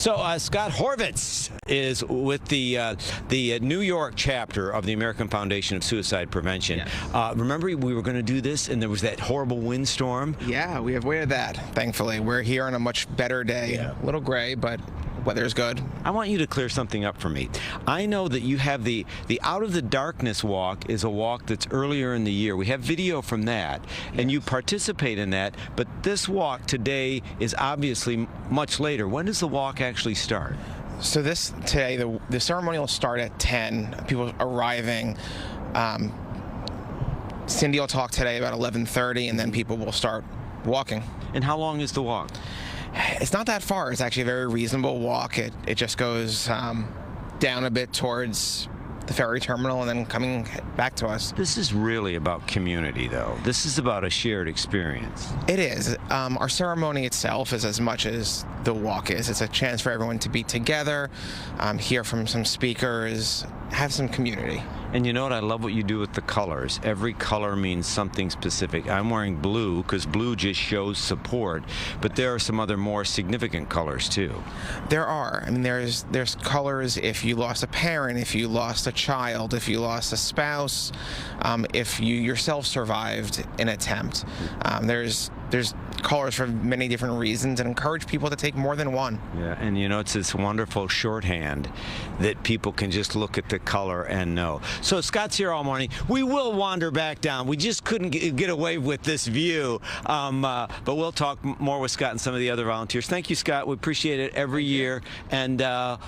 So Scott Horvitz is with the New York chapter of the American Foundation of Suicide Prevention. Yes. Remember we were going to do this and there was that horrible windstorm? Yeah, we avoided that, thankfully. We're here on a much better day. Yeah. A little gray, but weather's good. I want you to clear something up for me. I know that you have the Out of the Darkness walk is a walk that's earlier in the year. We have video from that, and you participate in that, but this walk today is obviously much later. When does the walk actually start? So today, the ceremony will start at 10, people arriving. Cindy will talk today about 11:30, and then people will start walking. And how long is the walk? It's not that far. It's actually a very reasonable walk. It just goes down a bit towards the ferry terminal and then coming back to us. This is really about community, though. This is about a shared experience. It is. Our ceremony itself is as much as the walk is. It's a chance for everyone to be together, hear from some speakers, have some community. And you know what? I love what you do with the colors. Every color means something specific. I'm wearing blue because blue just shows support, but there are some other more significant colors too. There are. I mean, there's colors if you lost a parent, if you lost a child, if you lost a spouse, if you yourself survived an attempt. There's colors for many different reasons and encourage people to take more than one. Yeah, and you know, it's this wonderful shorthand that people can just look at the color and know. So Scott's here all morning. We will wander back down. We just couldn't get away with this view, but we'll talk more with Scott and some of the other volunteers. Thank you, Scott. We appreciate it every year, and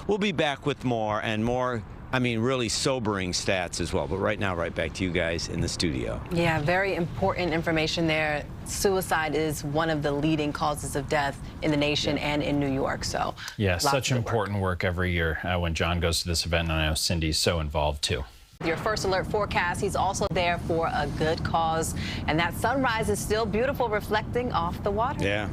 we'll be back with more and more. I mean, really sobering stats as well. But right now, right back to you guys in the studio. Yeah, very important information there. Suicide is one of the leading causes of death in the nation and in New York. So yeah, such important work every year when John goes to this event, and I know Cindy's so involved too. Your first alert forecast, he's also there for a good cause. And that sunrise is still beautiful, reflecting off the water. Yeah.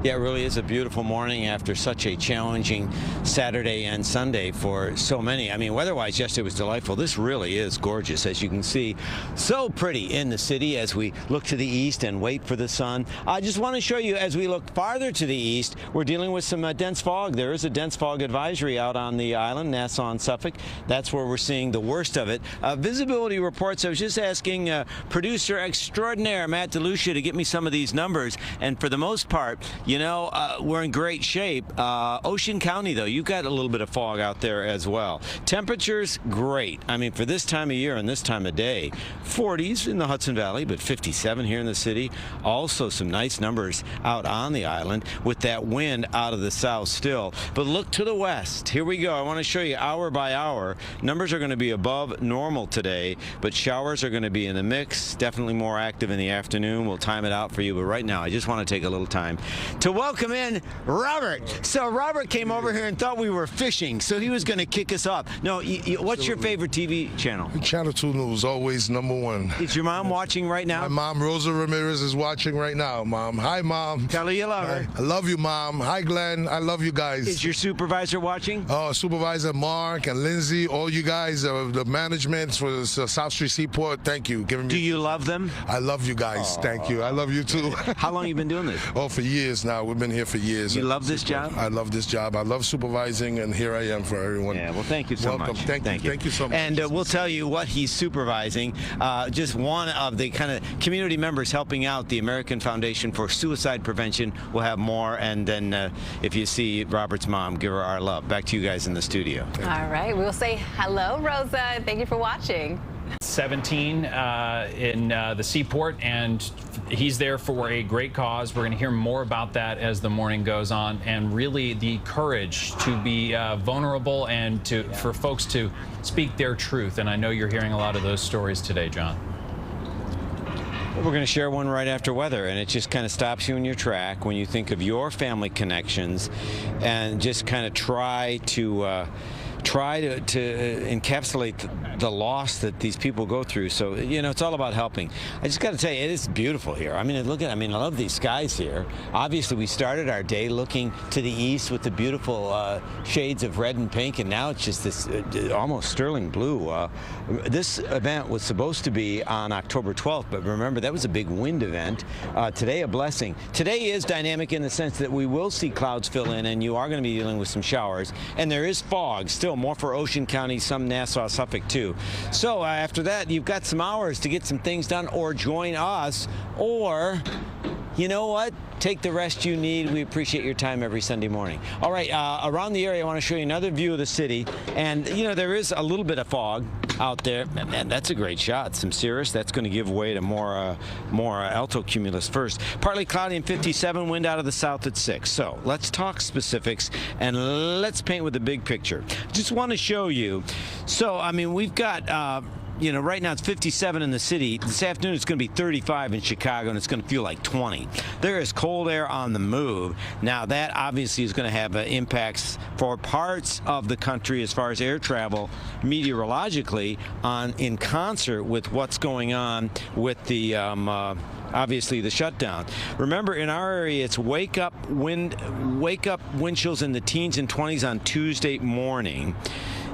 Yeah, it really is a beautiful morning after such a challenging Saturday and Sunday for so many. I mean, weather-wise, yesterday was delightful. This really is gorgeous, as you can see. So pretty in the city as we look to the east and wait for the sun. I just want to show you, as we look farther to the east, we're dealing with some dense fog. There is a dense fog advisory out on the island, Nassau and Suffolk. That's where we're seeing the worst of it. Visibility reports, I was just asking producer extraordinaire Matt DeLucia to get me some of these numbers, and for the most part, you know, we're in great shape. Ocean County, though, you've got a little bit of fog out there as well. Temperatures, great. I mean, for this time of year and this time of day, 40s in the Hudson Valley, but 57 here in the city. Also some nice numbers out on the island with that wind out of the south still. But look to the west. Here we go. I want to show you hour by hour. Numbers are going to be above normal today, but showers are going to be in the mix. Definitely more active in the afternoon. We'll time it out for you. But right now, I just want to take a little time to welcome in Robert. So Robert came over here and thought we were fishing, so he was going to kick us off. No, what's your favorite TV channel? Channel 2 News, always #1. Is your mom watching right now? My mom, Rosa Ramirez, is watching right now, Mom. Hi, Mom. Tell her you love her. I love you, Mom. Hi, Glenn. I love you guys. Is your supervisor watching? Supervisor Mark and Lindsay, all you guys, the management for the South Street Seaport, thank you. Do you love them? I love you guys. Aww. Thank you. I love you, too. How long have you been doing this? Oh, for years now. We've been here for years. You love this job? I love this job. I love supervising, and here I am for everyone. Yeah, well, thank you so Welcome. much. Thank you. Thank you so much. And we'll tell you what he's supervising. Just one of the kind of community members helping out the American Foundation for Suicide Prevention. We'll have more, and then if you see Robert's mom, give her our love. Back to you guys in the studio. All right, we'll say hello, Rosa. Thank you for watching. 17 in the Seaport, and he's there for a great cause. We're going to hear more about that as the morning goes on, and really the courage to be vulnerable and for folks to speak their truth. And I know you're hearing a lot of those stories today, John. We're going to share one right after weather, and it just kind of stops you in your track when you think of your family connections and just kind of try to try to encapsulate the loss that these people go through. So, you know, it's all about helping. I just got to tell you, it is beautiful here. I mean, I love these skies here. Obviously, we started our day looking to the east with the beautiful shades of red and pink, and now it's just this almost sterling blue. This event was supposed to be on October 12th, but remember, that was a big wind event. Today, a blessing. Today is dynamic in the sense that we will see clouds fill in, and you are going to be dealing with some showers. And there is fog, still more for Ocean County, some Nassau, Suffolk too. So after that, you've got some hours to get some things done, or join us, or you know what? Take the rest you need. We appreciate your time every Sunday morning. All right, around the area, I want to show you another view of the city. And, you know, there is a little bit of fog out there. And that's a great shot. Some cirrus. That's going to give way to more altocumulus first. Partly cloudy and 57, wind out of the south at 6. So let's talk specifics, and let's paint with the big picture. Just want to show you. So, I mean, we've got... you know, right now it's 57 in the city. This afternoon it's going to be 35 in Chicago, and it's going to feel like 20. There is cold air on the move. Now, that obviously is going to have impacts for parts of the country as far as air travel meteorologically in concert with what's going on with the obviously the shutdown. Remember, in our area, it's wake up wind chills in the teens and 20s on Tuesday morning.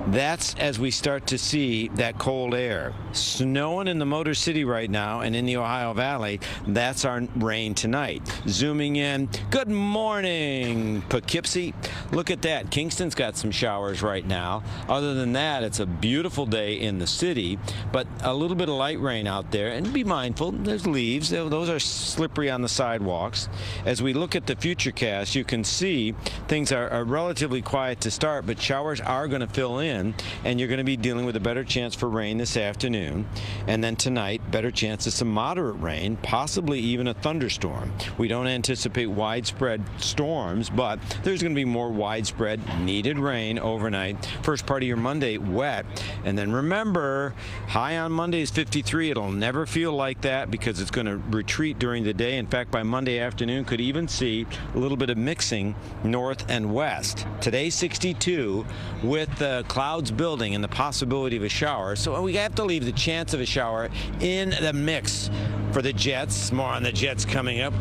That's as we start to see that cold air. Snowing in the Motor City right now and in the Ohio Valley. That's our rain tonight. Zooming in. Good morning, Poughkeepsie. Look at that. Kingston's got some showers right now. Other than that, it's a beautiful day in the city, but a little bit of light rain out there. And be mindful, there's leaves. Those are slippery on the sidewalks. As we look at the futurecast, you can see things are relatively quiet to start, but showers are going to fill in. And you're going to be dealing with a better chance for rain this afternoon. And then tonight, better chance of some moderate rain, possibly even a thunderstorm. We don't anticipate widespread storms, but there's going to be more widespread needed rain overnight. First part of your Monday, wet. And then remember, high on Monday is 53. It'll never feel like that because it's going to retreat during the day. In fact, by Monday afternoon, could even see a little bit of mixing north and west. Today, 62 with the clouds building and the possibility of a shower. So we have to leave the chance of a shower in the mix for the Jets. More on the Jets coming up,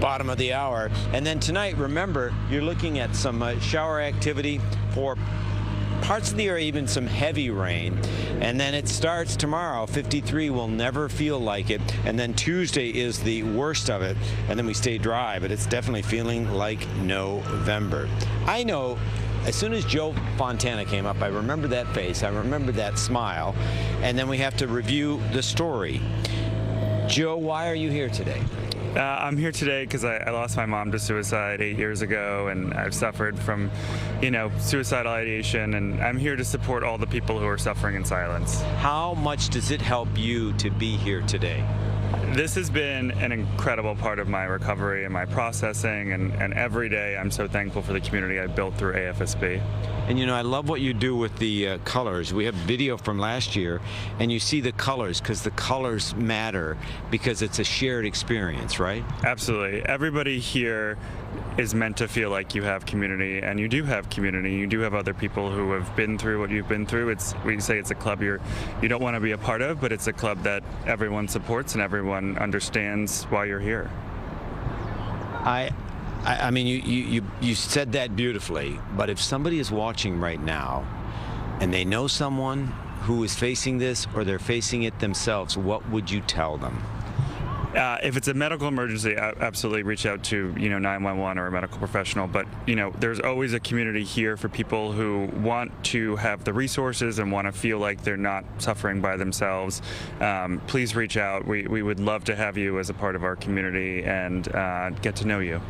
bottom of the hour. And then tonight, remember, you're looking at some shower activity for parts of the area, even some heavy rain. And then it starts tomorrow. 53 will never feel like it. And then Tuesday is the worst of it. And then we stay dry, but it's definitely feeling like November. I know. As soon as Joe Fontana came up, I remember that face, I remember that smile, and then we have to review the story. Joe, why are you here today? I'm here today because I lost my mom to suicide 8 years ago, and I've suffered from, suicidal ideation, and I'm here to support all the people who are suffering in silence. How much does it help you to be here today? This has been an incredible part of my recovery and my processing, and every day I'm so thankful for the community I built through AFSP. And I love what you do with the colors. We have video from last year, and you see the colors because the colors matter because it's a shared experience, right? Absolutely. Everybody here is meant to feel like you have community, and you do have community. You do have other people who have been through what you've been through. We say it's a club you don't want to be a part of, but it's a club that everyone supports and everyone understands why you're here. I mean, you said that beautifully, but if somebody is watching right now and they know someone who is facing this or they're facing it themselves, what would you tell them? If it's a medical emergency, absolutely reach out to 911 or a medical professional. But there's always a community here for people who want to have the resources and want to feel like they're not suffering by themselves. Please reach out. We would love to have you as a part of our community and get to know you.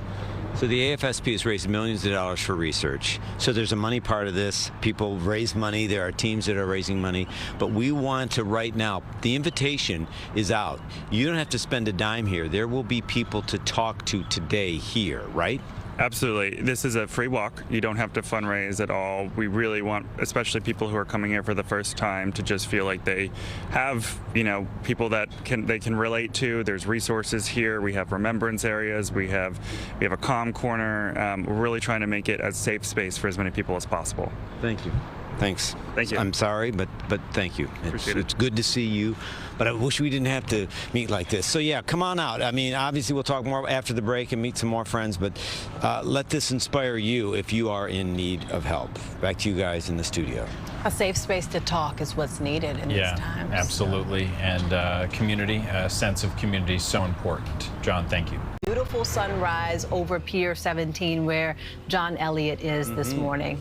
So the AFSP has raised millions of dollars for research. So there's a money part of this. People raise money. There are teams that are raising money. But we want to right now, the invitation is out. You don't have to spend a dime here. There will be people to talk to today here, right? Absolutely. This is a free walk. You don't have to fundraise at all. We really want, especially people who are coming here for the first time, to just feel like they have, people that they can relate to. There's resources here. We have remembrance areas. We have a calm corner. We're really trying to make it a safe space for as many people as possible. Thank you. Thanks. Thank you. I'm sorry, but thank you. Appreciate it. It's good to see you, but I wish we didn't have to meet like this. So yeah, come on out. I mean, obviously we'll talk more after the break and meet some more friends, but let this inspire you if you are in need of help. Back to you guys in the studio. A safe space to talk is what's needed in these times. Absolutely. And community, a sense of community is so important. John, thank you. Beautiful sunrise over Pier 17 where John Elliott is this morning.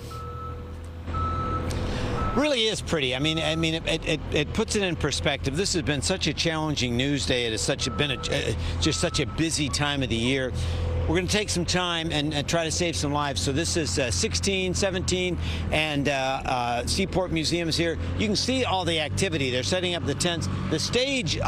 Really is pretty. I mean, it puts it in perspective. This has been such a challenging news day. It has been just such a busy time of the year. We're going to take some time and try to save some lives. So this is 16, 17, and Seaport Museum is here. You can see all the activity. They're setting up the tents. The stage,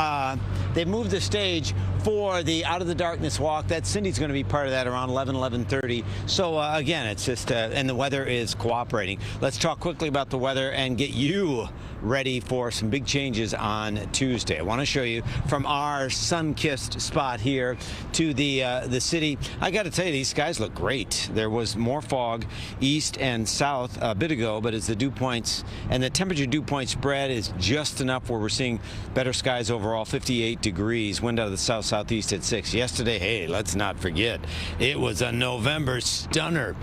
they moved the stage for the Out of the Darkness walk. That Cindy's going to be part of that around 11:30. So again, it's just, and the weather is cooperating. Let's talk quickly about the weather and get you ready for some big changes on Tuesday. I want to show you from our sun-kissed spot here to the city. I got to tell you, these skies look great. There was more fog east and south a bit ago, but as the dew points and the temperature dew point spread is just enough where we're seeing better skies overall. 58 degrees, wind out of the southeast at 6. Yesterday, hey, let's not forget, it was a November stunner.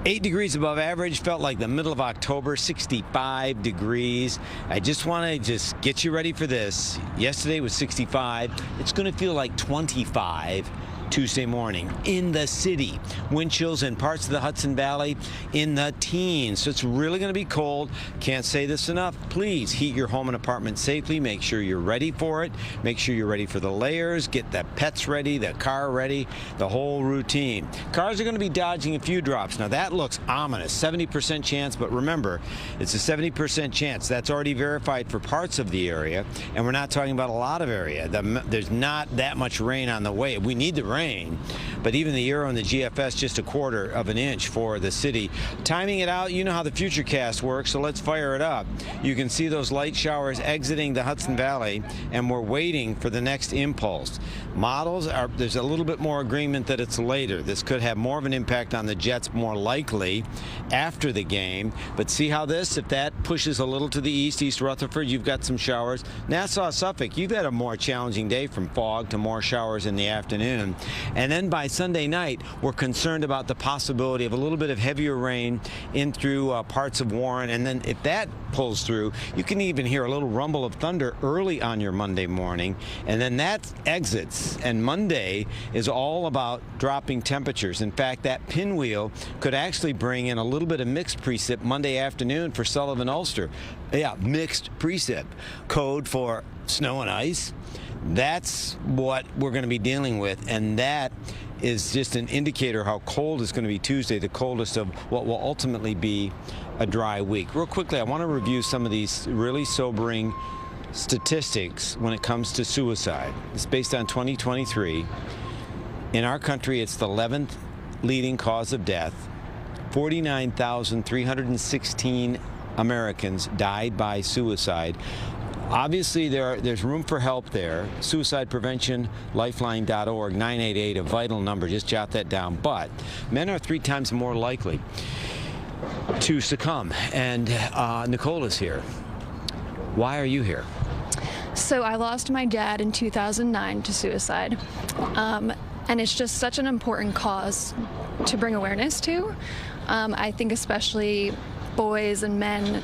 8 degrees above average, felt like the middle of October, 65 degrees. I just want to get you ready for this. Yesterday was 65. It's going to feel like 25 Tuesday morning in the city. Wind chills in parts of the Hudson Valley in the teens. So it's really going to be cold. Can't say this enough. Please heat your home and apartment safely. Make sure you're ready for it. Make sure you're ready for the layers. Get the pets ready, the car ready, the whole routine. Cars are going to be dodging a few drops. Now that looks ominous. 70% chance, but remember, it's a 70% chance. That's already verified for parts of the area, and we're not talking about a lot of area. There's not that much rain on the way. We need the rain, but even the Euro and the GFS just 1/4 of an inch for the city. Timing it out, you know how the Futurecast works, so let's fire it up. You can see those light showers exiting the Hudson Valley, and we're waiting for the next impulse. Models are, there's a little bit more agreement that it's later. This could have more of an impact on the Jets, more likely after the game, but see how this, if that pushes a little to the east, East Rutherford, you've got some showers. Nassau, Suffolk, you've had a more challenging day from fog to more showers in the afternoon. And then by Sunday night, we're concerned about the possibility of a little bit of heavier rain in through parts of Warren. And then if that pulls through, you can even hear a little rumble of thunder early on your Monday morning. And then that exits. And Monday is all about dropping temperatures. In fact, that pinwheel could actually bring in a little bit of mixed precip Monday afternoon for Sullivan Ulster. Yeah, mixed precip. Code for snow and ice. That's what we're going to be dealing with, and that is just an indicator how cold it's going to be Tuesday, the coldest of what will ultimately be a dry week. Real quickly, I want to review some of these really sobering statistics when it comes to suicide. It's based on 2023. In our country, it's the 11th leading cause of death. 49,316 Americans died by suicide. Obviously, there's room for help there. Suicide Prevention, Lifeline.org, 988, a vital number. Just jot that down. But men are 3 times more likely to succumb. And Nicole is here. Why are you here? So I lost my dad in 2009 to suicide. And it's just such an important cause to bring awareness to. I think especially boys and men,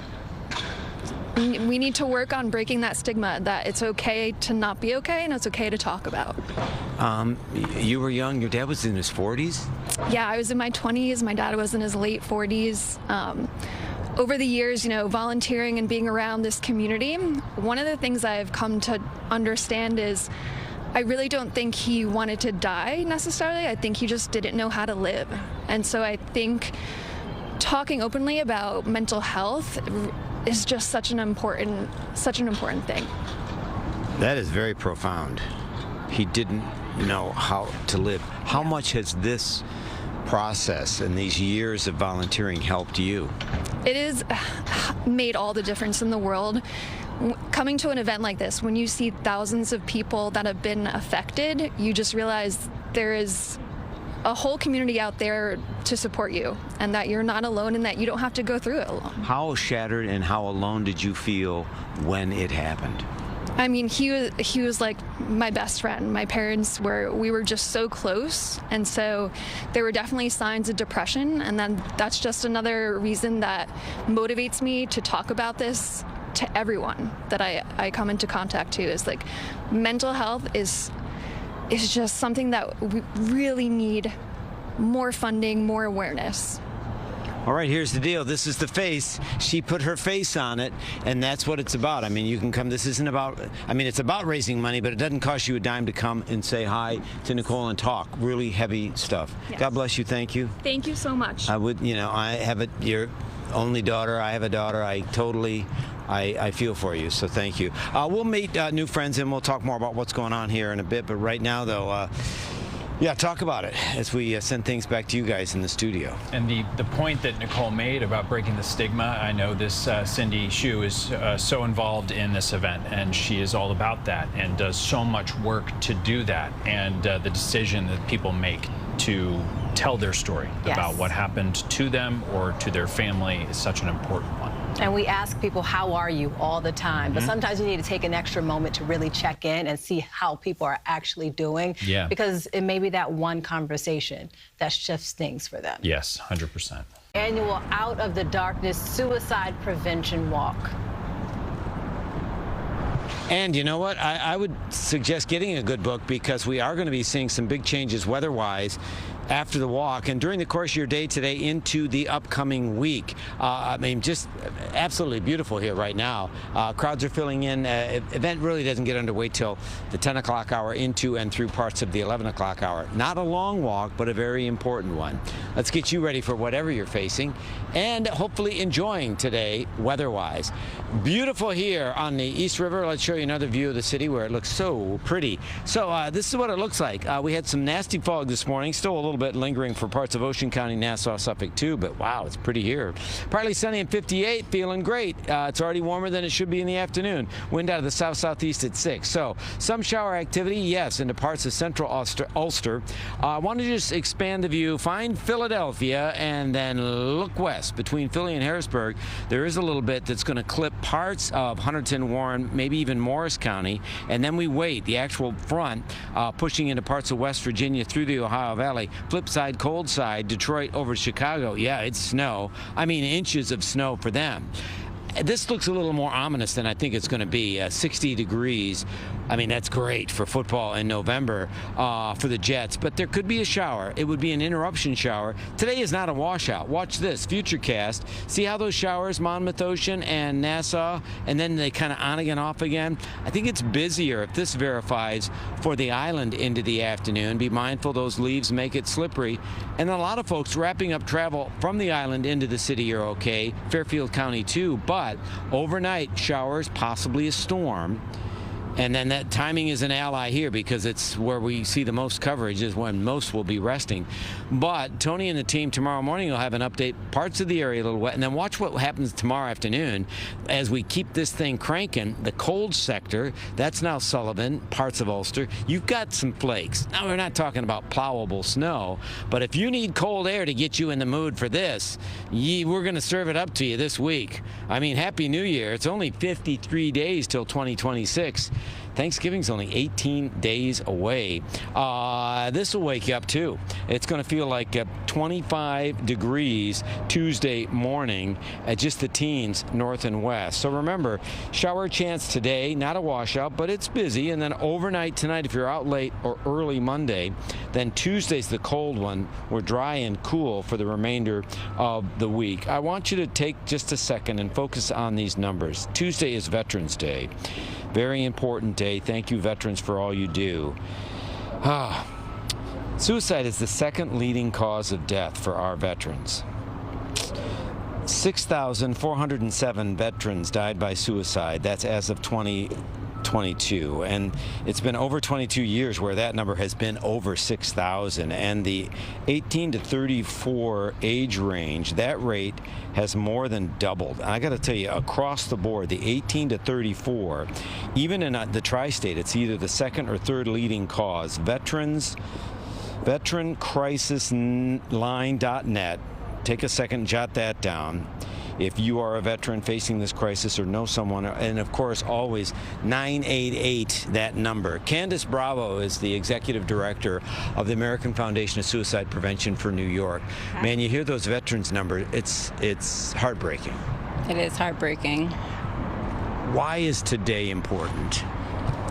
we need to work on breaking that stigma that it's okay to not be okay and it's okay to talk about. You were young. Your dad was in his 40s? Yeah, I was in my 20s. My dad was in his late 40s. Over the years, volunteering and being around this community, one of the things I've come to understand is I really don't think he wanted to die necessarily. I think he just didn't know how to live. And so I think talking openly about mental health is just such an important thing. That is very profound. He didn't know how to live. How much has this process and these years of volunteering helped you? It has made all the difference in the world. Coming to an event like this, when you see thousands of people that have been affected, you just realize there is a whole community out there to support you, and that you're not alone and that you don't have to go through it alone. How shattered and how alone did you feel when it happened? I mean, he was like my best friend. My parents we were just so close, and so there were definitely signs of depression, and then that's just another reason that motivates me to talk about this to everyone that I come into contact to. Is like mental health is just something that we really need more funding, more awareness. All right, here's the deal. This is the face. She put her face on it, and that's what it's about. I mean, you can come. This isn't about, I mean, it's about raising money, but it doesn't cost you a dime to come and say hi to Nicole and talk. Really heavy stuff. Yes. God bless you. Thank you. Thank you so much. I would, you know, I have your only daughter. I have a daughter. I feel for you, so thank you. We'll meet new friends, and we'll talk more about what's going on here in a bit. But right now, though, yeah, talk about it as we send things back to you guys in the studio. And the point that Nicole made about breaking the stigma, I know this Cindy Hsu is so involved in this event, and she is all about that and does so much work to do that. And the decision that people make to tell their story about what happened to them or to their family is such an important one. And we ask people, how are you, all the time. But sometimes you need to take an extra moment to really check in and see how people are actually doing. Yeah. Because it may be that one conversation that shifts things for them. Yes, 100%. Annual Out of the Darkness Suicide Prevention Walk. And you know what? I would suggest getting a good book, because we are going to be seeing some big changes weather-wise after the walk and during the course of your day today into the upcoming week. I mean, just absolutely beautiful here right now. Crowds are filling in. Event really doesn't get underway till the 10 o'clock hour into and through parts of the 11 o'clock hour. Not a long walk, but a very important one. Let's get you ready for whatever you're facing and hopefully enjoying today weather-wise. Beautiful here on the East River. Let's show you another view of the city where it looks so pretty. So this is what it looks like. We had some nasty fog this morning, still a little bit lingering for parts of Ocean County, Nassau, Suffolk too, but wow, it's pretty here. Partly sunny and 58, feeling great. It's already warmer than it should be in the afternoon. Wind out of the south-southeast at 6. So some shower activity, yes, into parts of central Ulster. I want to just expand the view, find Philadelphia, and then look west between Philly and Harrisburg. There is a little bit that's going to clip parts of Hunterdon, Warren, maybe even Morris County, and then we wait. The actual front pushing into parts of West Virginia through the Ohio Valley. Flip side, cold side, Detroit over Chicago. Yeah, it's snow. I mean, inches of snow for them. This looks a little more ominous than I think it's going to be. 60 degrees. I mean, that's great for football in November for the Jets, but there could be a shower. It would be an interruption shower. Today is not a washout. Watch this, Futurecast. See how those showers, Monmouth Ocean and Nassau, and then they kind of on again, off again. I think it's busier if this verifies for the island into the afternoon. Be mindful those leaves make it slippery. And a lot of folks wrapping up travel from the island into the city are okay. Fairfield County too, but overnight showers, possibly a storm. And then that timing is an ally here because it's where we see the most coverage is when most will be resting. But Tony and the team tomorrow morning will have an update. Parts of the area a little wet. And then watch what happens tomorrow afternoon as we keep this thing cranking. The cold sector, that's now Sullivan, parts of Ulster. You've got some flakes. Now, we're not talking about plowable snow. But if you need cold air to get you in the mood for this, we're going to serve it up to you this week. I mean, Happy New Year. It's only 53 days till 2026. Thanksgiving's only 18 days away. This will wake you up too. It's going to feel like 25 degrees Tuesday morning at just the teens north and west. So remember, shower chance today, not a washout, but it's busy. And then overnight tonight, if you're out late or early Monday, then Tuesday's the cold one. We're dry and cool for the remainder of the week. I want you to take just a second and focus on these numbers. Tuesday is Veterans Day. Very important day. Thank you, veterans, for all you do. Suicide is the second leading cause of death for our veterans. 6,407 veterans died by suicide. That's as of 2022, and it's been over 22 years where that number has been over 6,000. And the 18 to 34 age range, that rate has more than doubled. And I got to tell you, across the board, the 18 to 34, even in the tri-state, it's either the second or third leading cause. Veterans, veterancrisisline.net. Take a second, jot that down. If you are a veteran facing this crisis or know someone, and of course always 988, that number. Candace Bravo is the executive director of the American Foundation of Suicide Prevention for New York. Man, you hear those veterans numbers, it's heartbreaking. It is heartbreaking. Why is today important?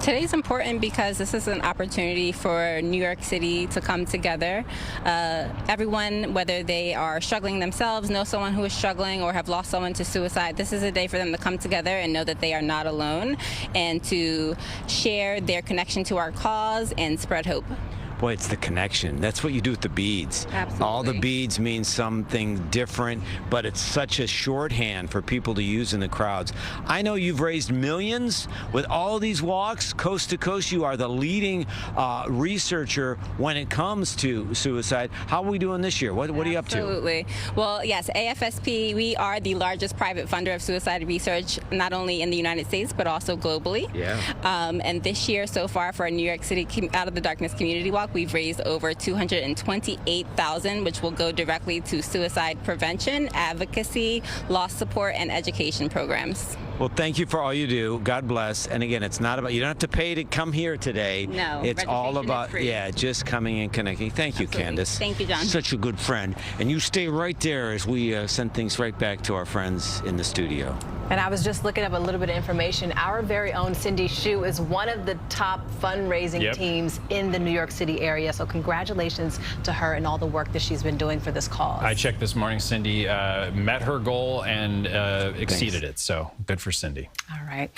Today's important because this is an opportunity for New York City to come together. Everyone, whether they are struggling themselves, know someone who is struggling, or have lost someone to suicide, this is a day for them to come together and know that they are not alone, and to share their connection to our cause and spread hope. Boy, it's the connection. That's what you do with the beads. Absolutely. All the beads mean something different, but it's such a shorthand for people to use in the crowds. I know you've raised millions with all of these walks, coast to coast. You are the leading researcher when it comes to suicide. How are we doing this year? What are you up to? Absolutely. Well, yes, AFSP, we are the largest private funder of suicide research, not only in the United States, but also globally. Yeah. And this year, so far, for our New York City Out of the Darkness Community Walk, we've raised over $228,000, which will go directly to suicide prevention, advocacy, loss support, and education programs. Well, thank you for all you do. God bless. And again, it's not about, you don't have to pay to come here today. No, it's all about, is free. Yeah, just coming and connecting. Thank you, Absolutely. Candace. Thank you, John. Such a good friend. And you stay right there as we send things right back to our friends in the studio. And I was just looking up a little bit of information. Our very own Cindy Hsu is one of the top fundraising teams in the New York City area. So congratulations to her and all the work that she's been doing for this cause. I checked this morning. Cindy met her goal and exceeded it. So good for Cindy. All right.